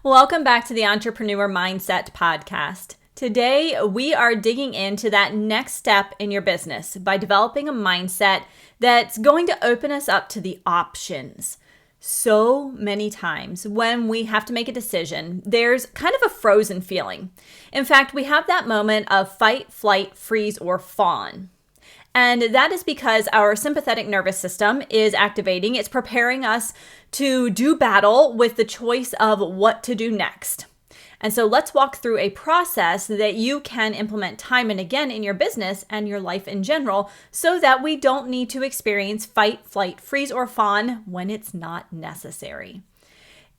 Welcome back to the Entrepreneur Mindset Podcast. Today, we are digging into that next step in your business by developing a mindset that's going to open us up to the options. So many times when we have to make a decision, there's kind of a frozen feeling. In fact, we have that moment of fight, flight, freeze, or fawn. And that is because our sympathetic nervous system is activating. It's preparing us to do battle with the choice of what to do next. And so let's walk through a process that you can implement time and again in your business and your life in general so that we don't need to experience fight, flight, freeze, or fawn when it's not necessary.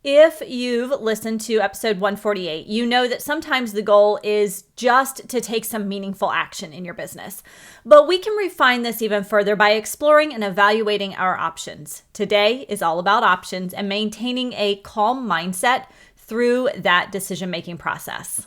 If you've listened to episode 148, you know that sometimes the goal is just to take some meaningful action in your business. But we can refine this even further by exploring and evaluating our options. Today is all about options and maintaining a calm mindset through that decision-making process.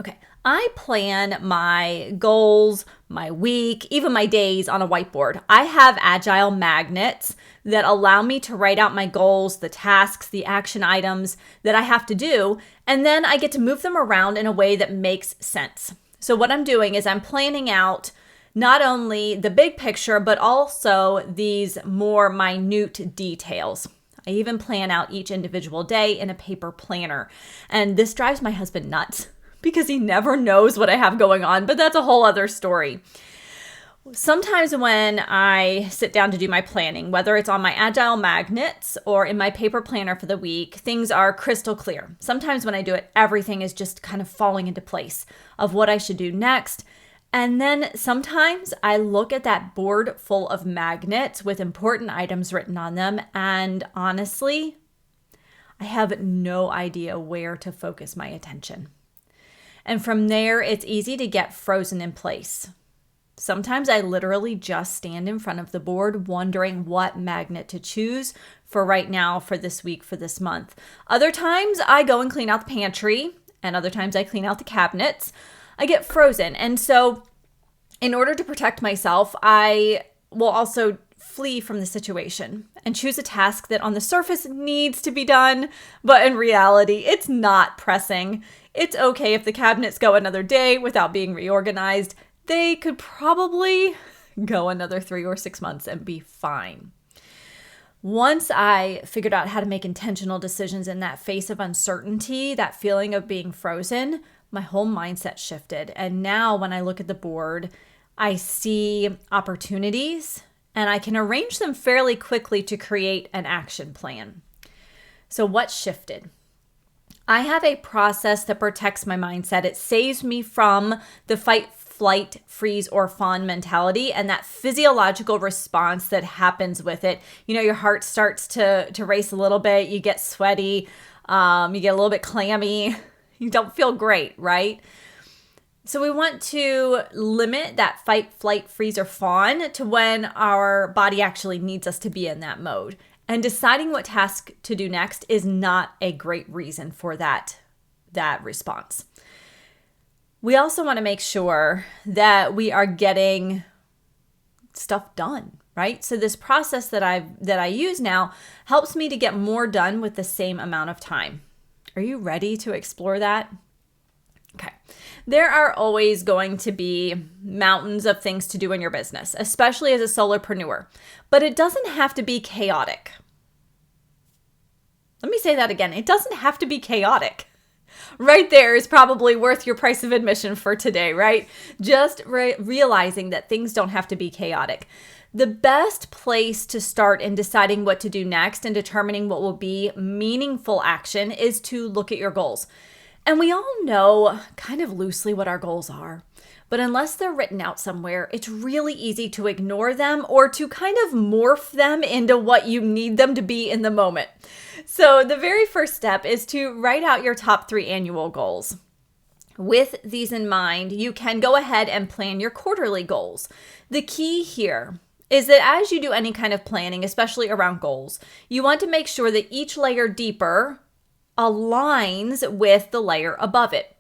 Okay, I plan my goals, my week, even my days on a whiteboard. I have agile magnets that allow me to write out my goals, the tasks, the action items that I have to do, and then I get to move them around in a way that makes sense. So what I'm doing is I'm planning out not only the big picture, but also these more minute details. I even plan out each individual day in a paper planner. And this drives my husband nuts because he never knows what I have going on, but that's a whole other story. Sometimes when I sit down to do my planning, whether it's on my agile magnets or in my paper planner for the week, things are crystal clear. Sometimes when I do it, everything is just kind of falling into place of what I should do next. And then sometimes I look at that board full of magnets with important items written on them, and honestly, I have no idea where to focus my attention. And from there, it's easy to get frozen in place. Sometimes I literally just stand in front of the board wondering what magnet to choose for right now, for this week, for this month. Other times I go and clean out the pantry, and other times I clean out the cabinets. I get frozen. And so in order to protect myself, I will also flee from the situation and choose a task that on the surface needs to be done, but in reality, it's not pressing. It's okay if the cabinets go another day without being reorganized. They could probably go another 3 or 6 months and be fine. Once I figured out how to make intentional decisions in that face of uncertainty, that feeling of being frozen, my whole mindset shifted. And now when I look at the board, I see opportunities and I can arrange them fairly quickly to create an action plan. So what shifted? I have a process that protects my mindset. It saves me from the fight, flight, freeze, or fawn mentality and that physiological response that happens with it. You know, your heart starts to race a little bit. You get sweaty. You get a little bit clammy. You don't feel great, right? So we want to limit that fight, flight, freeze, or fawn to when our body actually needs us to be in that mode. And deciding what task to do next is not a great reason for that response. We also want to make sure that we are getting stuff done, right? So this process that I use now helps me to get more done with the same amount of time. Are you ready to explore that? Okay. There are always going to be mountains of things to do in your business, especially as a solopreneur, but it doesn't have to be chaotic. Let me say that again. It doesn't have to be chaotic. Right there is probably worth your price of admission for today, right? Just realizing that things don't have to be chaotic. The best place to start in deciding what to do next and determining what will be meaningful action is to look at your goals. And we all know kind of loosely what our goals are, but unless they're written out somewhere, it's really easy to ignore them or to kind of morph them into what you need them to be in the moment. So the very first step is to write out your top 3 annual goals. With these in mind, you can go ahead and plan your quarterly goals. The key here is that as you do any kind of planning, especially around goals, you want to make sure that each layer deeper aligns with the layer above it.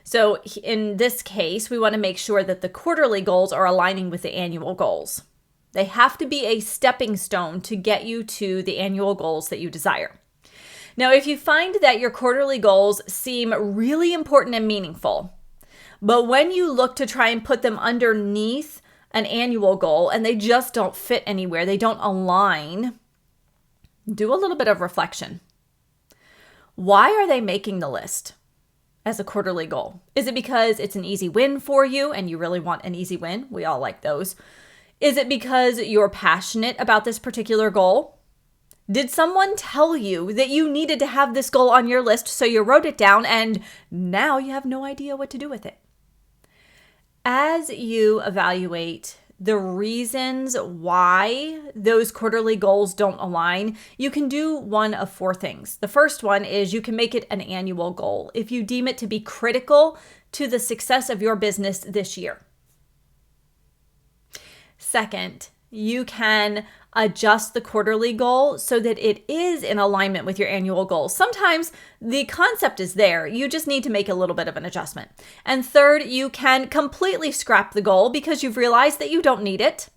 So in this case, we want to make sure that the quarterly goals are aligning with the annual goals. They have to be a stepping stone to get you to the annual goals that you desire. Now, if you find that your quarterly goals seem really important and meaningful, but when you look to try and put them underneath an annual goal and they just don't fit anywhere, they don't align, do a little bit of reflection. Why are they making the list as a quarterly goal? Is it because it's an easy win for you and you really want an easy win? We all like those. Is it because you're passionate about this particular goal? Did someone tell you that you needed to have this goal on your list, so you wrote it down and now you have no idea what to do with it? As you evaluate the reasons why those quarterly goals don't align, you can do one of four things. The first one is you can make it an annual goal if you deem it to be critical to the success of your business this year. Second, you can adjust the quarterly goal so that it is in alignment with your annual goals. Sometimes the concept is there. You just need to make a little bit of an adjustment. And third, you can completely scrap the goal because you've realized that you don't need it.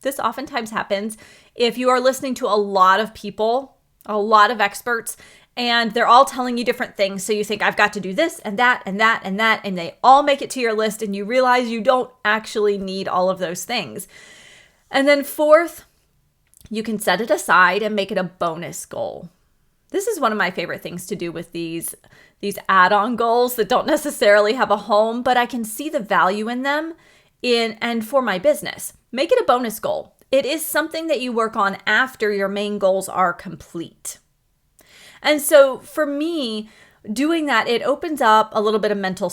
This oftentimes happens if you are listening to a lot of people, a lot of experts, and they're all telling you different things. So you think, I've got to do this and that and that and that, and they all make it to your list and you realize you don't actually need all of those things. And then fourth, you can set it aside and make it a bonus goal. This is one of my favorite things to do with these add-on goals that don't necessarily have a home, but I can see the value in them and for my business. Make it a bonus goal. It is something that you work on after your main goals are complete. And so for me, doing that, it opens up a little bit of mental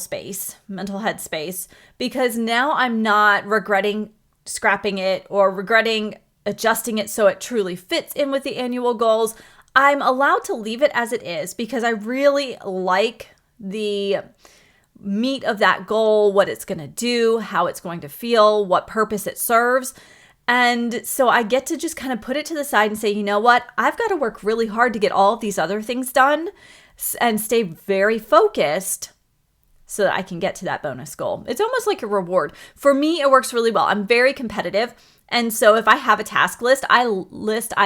head space, because now I'm not regretting scrapping it or regretting adjusting it so it truly fits in with the annual goals. I'm allowed to leave it as it is because I really like the meat of that goal, what it's going to do, how it's going to feel, what purpose it serves. And so I get to just kind of put it to the side and say, you know what? I've got to work really hard to get all of these other things done and stay very focused so that I can get to that bonus goal. It's almost like a reward. For me, it works really well. I'm very competitive. And so if I have a task list, I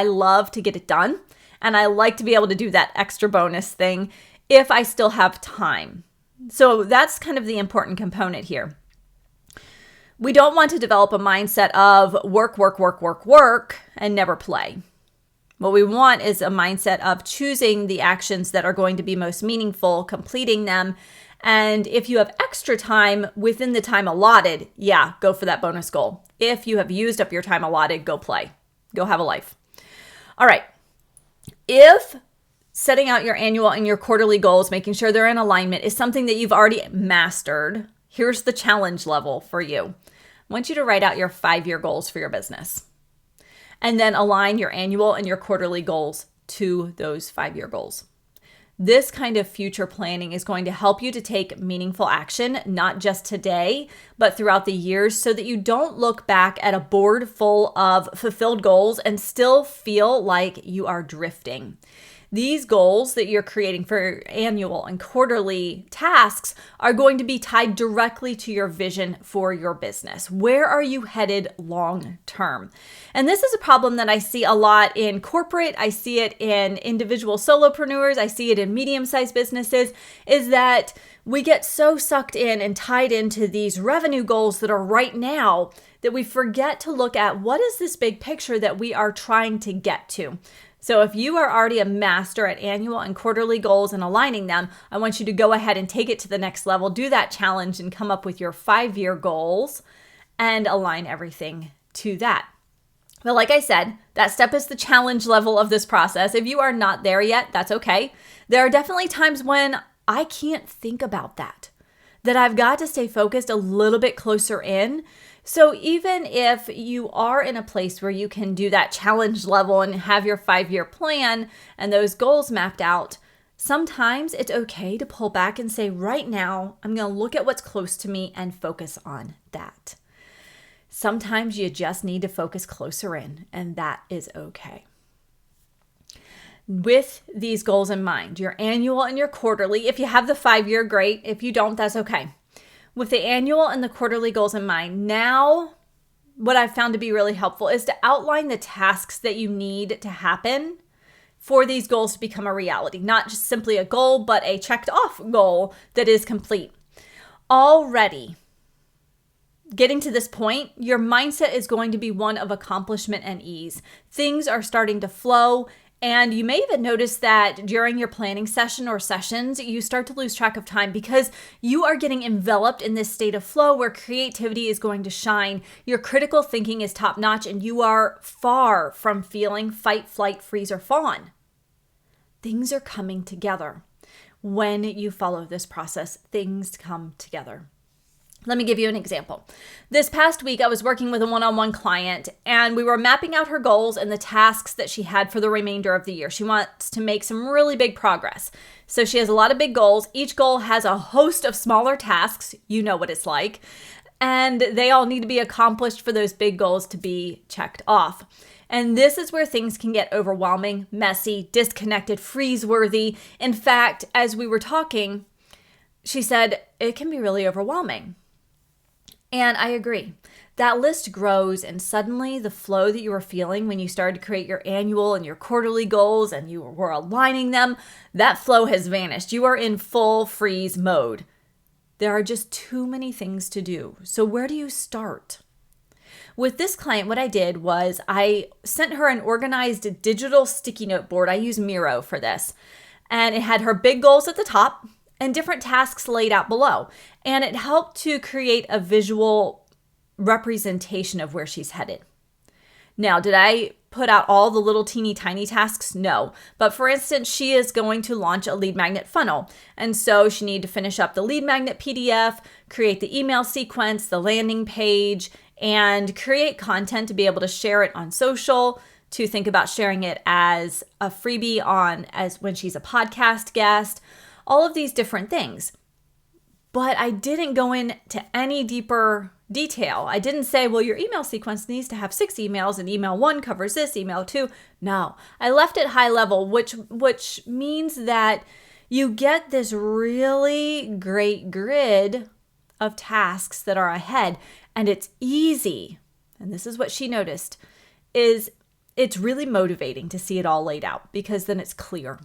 love to get it done. And I like to be able to do that extra bonus thing if I still have time. So that's kind of the important component here. We don't want to develop a mindset of work, and never play. What we want is a mindset of choosing the actions that are going to be most meaningful, completing them. And if you have extra time within the time allotted, go for that bonus goal. If you have used up your time allotted, go play. Go have a life. All right. If setting out your annual and your quarterly goals, making sure they're in alignment, is something that you've already mastered, here's the challenge level for you. I want you to write out your 5-year goals for your business and then align your annual and your quarterly goals to those 5-year goals. This kind of future planning is going to help you to take meaningful action, not just today, but throughout the years, so that you don't look back at a board full of fulfilled goals and still feel like you are drifting. These goals that you're creating for annual and quarterly tasks are going to be tied directly to your vision for your business. Where are you headed long term? And this is a problem that I see a lot in corporate. I see it in individual solopreneurs. I see it in medium-sized businesses, is that we get so sucked in and tied into these revenue goals that are right now that we forget to look at what is this big picture that we are trying to get to. So if you are already a master at annual and quarterly goals and aligning them, I want you to go ahead and take it to the next level, do that challenge and come up with your 5-year goals and align everything to that. But like I said, that step is the challenge level of this process. If you are not there yet, that's okay. There are definitely times when I can't think about that I've got to stay focused a little bit closer in. So even if you are in a place where you can do that challenge level and have your 5-year plan and those goals mapped out, sometimes it's okay to pull back and say, right now, I'm going to look at what's close to me and focus on that. Sometimes you just need to focus closer in, and that is okay. With these goals in mind, your annual and your quarterly, if you have the 5-year, great. If you don't, that's okay. With the annual and the quarterly goals in mind, now what I've found to be really helpful is to outline the tasks that you need to happen for these goals to become a reality. Not just simply a goal, but a checked off goal that is complete. Already getting to this point, your mindset is going to be one of accomplishment and ease. Things are starting to flow. And you may even notice that during your planning session or sessions, you start to lose track of time because you are getting enveloped in this state of flow where creativity is going to shine. Your critical thinking is top notch and you are far from feeling fight, flight, freeze, or fawn. Things are coming together. When you follow this process, things come together. Let me give you an example. This past week, I was working with a one-on-one client and we were mapping out her goals and the tasks that she had for the remainder of the year. She wants to make some really big progress. So she has a lot of big goals. Each goal has a host of smaller tasks. You know what it's like. And they all need to be accomplished for those big goals to be checked off. And this is where things can get overwhelming, messy, disconnected, freeze-worthy. In fact, as we were talking, she said, it can be really overwhelming. And I agree. That list grows and suddenly the flow that you were feeling when you started to create your annual and your quarterly goals and you were aligning them, that flow has vanished. You are in full freeze mode. There are just too many things to do. So where do you start? With this client, what I did was I sent her an organized digital sticky note board. I use Miro for this. And it had her big goals at the top and different tasks laid out below. And it helped to create a visual representation of where she's headed. Now, did I put out all the little teeny tiny tasks? No. But for instance, she is going to launch a lead magnet funnel. And so she needed to finish up the lead magnet PDF, create the email sequence, the landing page, and create content to be able to share it on social, to think about sharing it as a freebie as when she's a podcast guest, all of these different things. But I didn't go into any deeper detail. I didn't say, well, your email sequence needs to have 6 emails and email 1 covers this, email 2. No, I left it high level, which means that you get this really great grid of tasks that are ahead and it's easy. And this is what she noticed is it's really motivating to see it all laid out because then it's clear.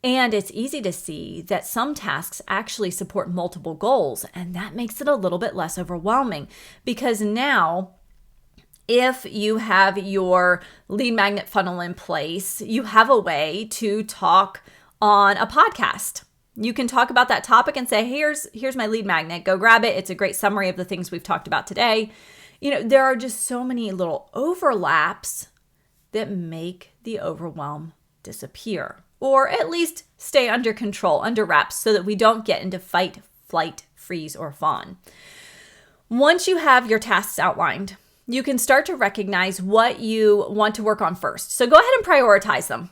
And it's easy to see that some tasks actually support multiple goals, and that makes it a little bit less overwhelming because now if you have your lead magnet funnel in place, you have a way to talk on a podcast. You can talk about that topic and say, here's my lead magnet, go grab it. It's a great summary of the things we've talked about today. There are just so many little overlaps that make the overwhelm disappear. Or at least stay under control, under wraps, so that we don't get into fight, flight, freeze, or fawn. Once you have your tasks outlined, you can start to recognize what you want to work on first. So go ahead and prioritize them.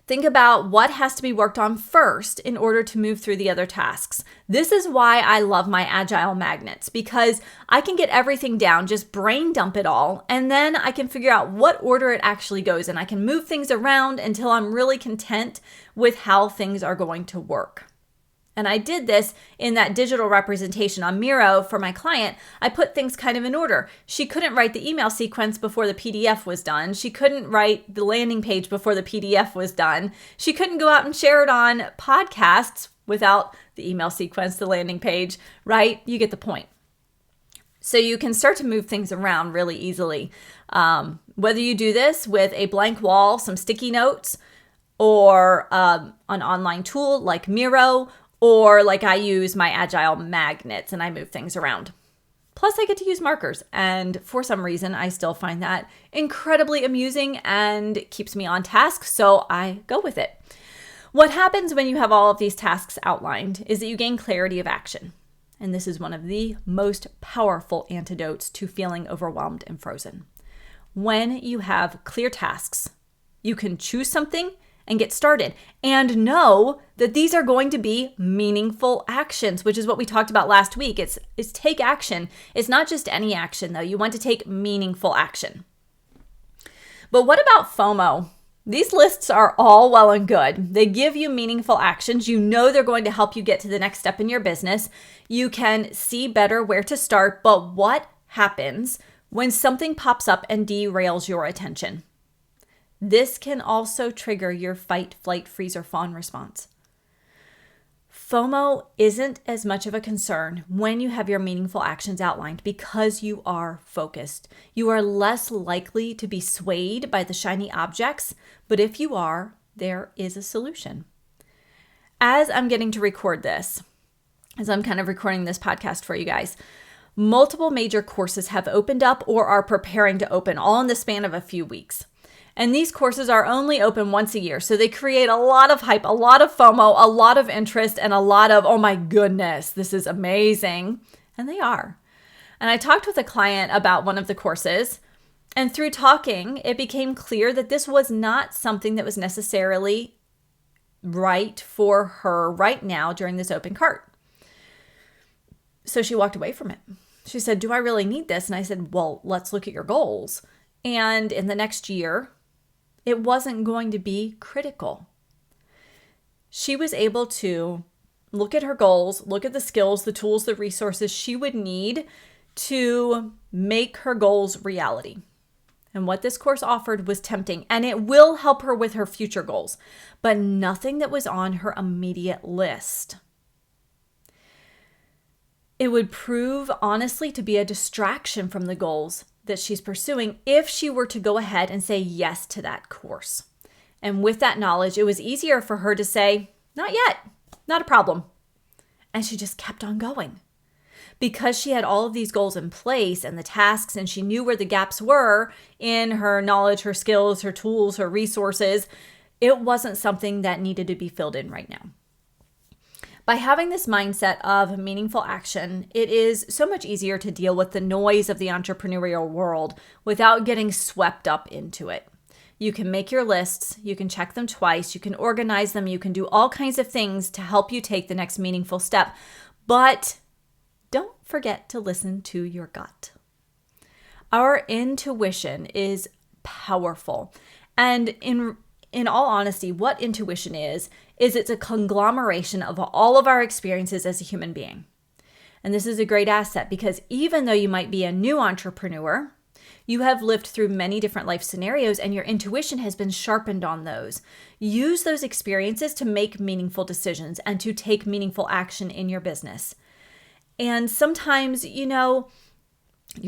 Think about what has to be worked on first in order to move through the other tasks. This is why I love my agile magnets, because I can get everything down, just brain dump it all, and then I can figure out what order it actually goes in. I can move things around until I'm really content with how things are going to work. And I did this in that digital representation on Miro for my client. I put things kind of in order. She couldn't write the email sequence before the PDF was done. She couldn't write the landing page before the PDF was done. She couldn't go out and share it on podcasts without the email sequence, the landing page, right? You get the point. So you can start to move things around really easily. Whether you do this with a blank wall, some sticky notes, or an online tool like Miro, or like I use my agile magnets and I move things around. Plus I get to use markers. And for some reason, I still find that incredibly amusing and keeps me on task. So I go with it. What happens when you have all of these tasks outlined is that you gain clarity of action. And this is one of the most powerful antidotes to feeling overwhelmed and frozen. When you have clear tasks, you can choose something and get started and know that these are going to be meaningful actions, which is what we talked about last week. It's take action. It's not just any action though. You want to take meaningful action. But what about FOMO? These lists are all well and good. They give you meaningful actions. You know they're going to help you get to the next step in your business. You can see better where to start, but what happens when something pops up and derails your attention? This can also trigger your fight, flight, freeze, or fawn response. FOMO isn't as much of a concern when you have your meaningful actions outlined because you are focused. You are less likely to be swayed by the shiny objects, but if you are, there is a solution. As I'm getting to record this, as I'm kind of recording this podcast for you guys, multiple major courses have opened up or are preparing to open, all in the span of a few weeks. And these courses are only open once a year, so they create a lot of hype, a lot of FOMO, a lot of interest, and a lot of, oh my goodness, this is amazing. And they are. And I talked with a client about one of the courses, and through talking, it became clear that this was not something that was necessarily right for her right now during this open cart. So she walked away from it. She said, do I really need this? And I said, well, let's look at your goals. And in the next year, it wasn't going to be critical. She was able to look at her goals, look at the skills, the tools, the resources she would need to make her goals reality. And what this course offered was tempting, and it will help her with her future goals, but nothing that was on her immediate list. It would prove, honestly, to be a distraction from the goals that she's pursuing if she were to go ahead and say yes to that course. And with that knowledge, it was easier for her to say, not yet, not a problem. And she just kept on going. Because she had all of these goals in place and the tasks, and she knew where the gaps were in her knowledge, her skills, her tools, her resources, it wasn't something that needed to be filled in right now. By having this mindset of meaningful action, it is so much easier to deal with the noise of the entrepreneurial world without getting swept up into it. You can make your lists, you can check them twice, you can organize them, you can do all kinds of things to help you take the next meaningful step. But don't forget to listen to your gut. Our intuition is powerful. And in all honesty, what intuition is it's a conglomeration of all of our experiences as a human being. And this is a great asset because even though you might be a new entrepreneur, you have lived through many different life scenarios and your intuition has been sharpened on those. Use those experiences to make meaningful decisions and to take meaningful action in your business. And sometimes, your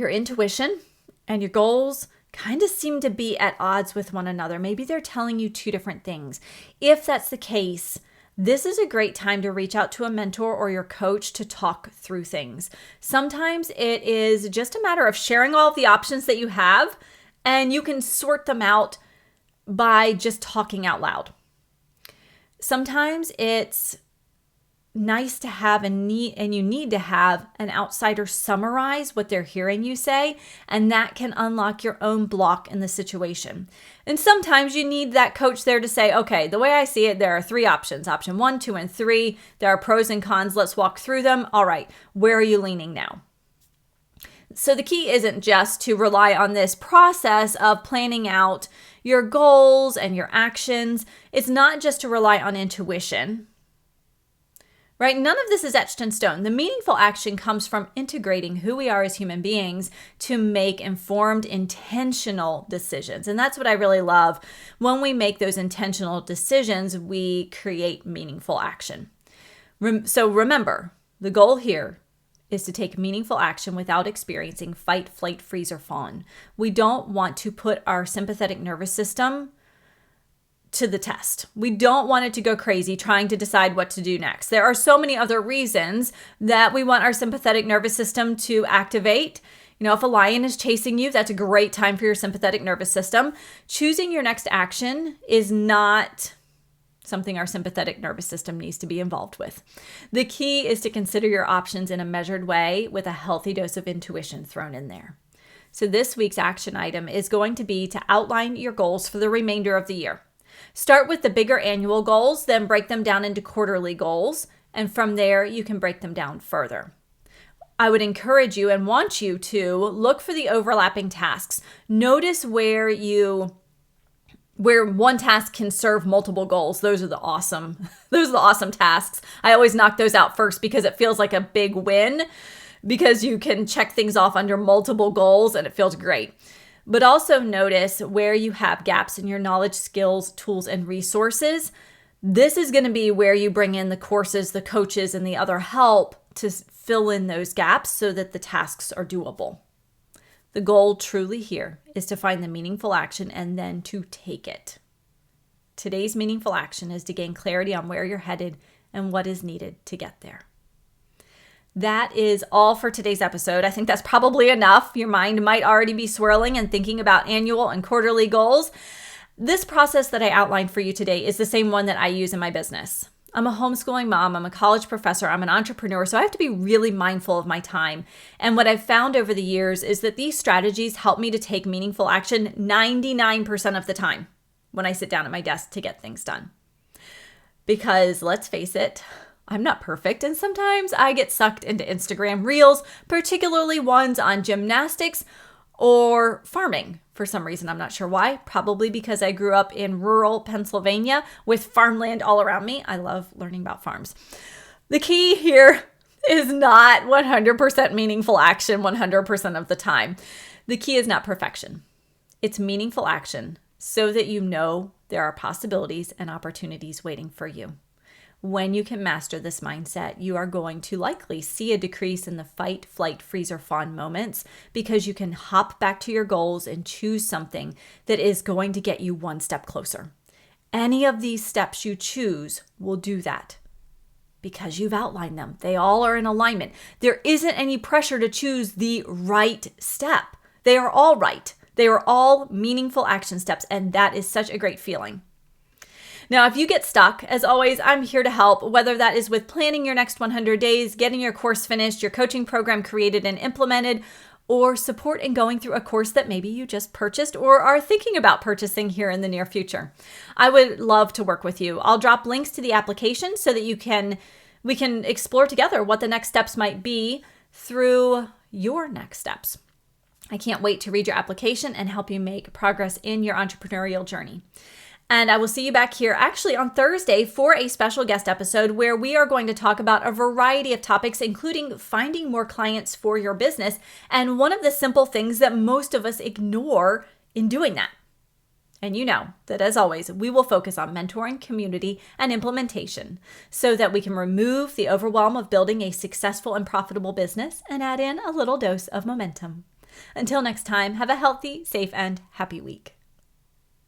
intuition and your goals kind of seem to be at odds with one another. Maybe they're telling you two different things. If that's the case, this is a great time to reach out to a mentor or your coach to talk through things. Sometimes it is just a matter of sharing all of the options that you have, and you can sort them out by just talking out loud. Sometimes it's nice to have and you need to have an outsider summarize what they're hearing you say, and that can unlock your own block in the situation. And sometimes you need that coach there to say, okay, the way I see it, there are 3 options. Option 1, 2, and 3. There are pros and cons. Let's walk through them. All right, where are you leaning now? So the key isn't just to rely on this process of planning out your goals and your actions. It's not just to rely on intuition. Right? None of this is etched in stone. The meaningful action comes from integrating who we are as human beings to make informed, intentional decisions. And that's what I really love. When we make those intentional decisions, we create meaningful action. So remember, the goal here is to take meaningful action without experiencing fight, flight, freeze, or fawn. We don't want to put our sympathetic nervous system to the test. We don't want it to go crazy trying to decide what to do next. There are so many other reasons that we want our sympathetic nervous system to activate. If a lion is chasing you, that's a great time for your sympathetic nervous system. Choosing your next action is not something our sympathetic nervous system needs to be involved with. The key is to consider your options in a measured way with a healthy dose of intuition thrown in there. So this week's action item is going to be to outline your goals for the remainder of the year. Start with the bigger annual goals, then break them down into quarterly goals, and from there you can break them down further. I would encourage you and want you to look for the overlapping tasks. Notice where one task can serve multiple goals. Those are the awesome tasks. I always knock those out first because it feels like a big win because you can check things off under multiple goals and it feels great. But also notice where you have gaps in your knowledge, skills, tools, and resources. This is going to be where you bring in the courses, the coaches, and the other help to fill in those gaps so that the tasks are doable. The goal truly here is to find the meaningful action and then to take it. Today's meaningful action is to gain clarity on where you're headed and what is needed to get there. That is all for today's episode. I think that's probably enough. Your mind might already be swirling and thinking about annual and quarterly goals. This process that I outlined for you today is the same one that I use in my business. I'm a homeschooling mom, I'm a college professor, I'm an entrepreneur, so I have to be really mindful of my time. And what I've found over the years is that these strategies help me to take meaningful action 99% of the time when I sit down at my desk to get things done. Because let's face it, I'm not perfect, and sometimes I get sucked into Instagram reels, particularly ones on gymnastics or farming. For some reason, I'm not sure why. Probably because I grew up in rural Pennsylvania with farmland all around me. I love learning about farms. The key here is not 100% meaningful action 100% of the time. The key is not perfection. It's meaningful action so that you know there are possibilities and opportunities waiting for you. When you can master this mindset, you are going to likely see a decrease in the fight, flight, freeze, or fawn moments because you can hop back to your goals and choose something that is going to get you one step closer. Any of these steps you choose will do that because you've outlined them. They all are in alignment. There isn't any pressure to choose the right step. They are all right. They are all meaningful action steps, and that is such a great feeling. Now, if you get stuck, as always, I'm here to help, whether that is with planning your next 100 days, getting your course finished, your coaching program created and implemented, or support in going through a course that maybe you just purchased or are thinking about purchasing here in the near future. I would love to work with you. I'll drop links to the application so that we can explore together what the next steps might be through your next steps. I can't wait to read your application and help you make progress in your entrepreneurial journey. And I will see you back here actually on Thursday for a special guest episode where we are going to talk about a variety of topics, including finding more clients for your business and one of the simple things that most of us ignore in doing that. And you know that, as always, we will focus on mentoring, community, and implementation so that we can remove the overwhelm of building a successful and profitable business and add in a little dose of momentum. Until next time, have a healthy, safe, and happy week.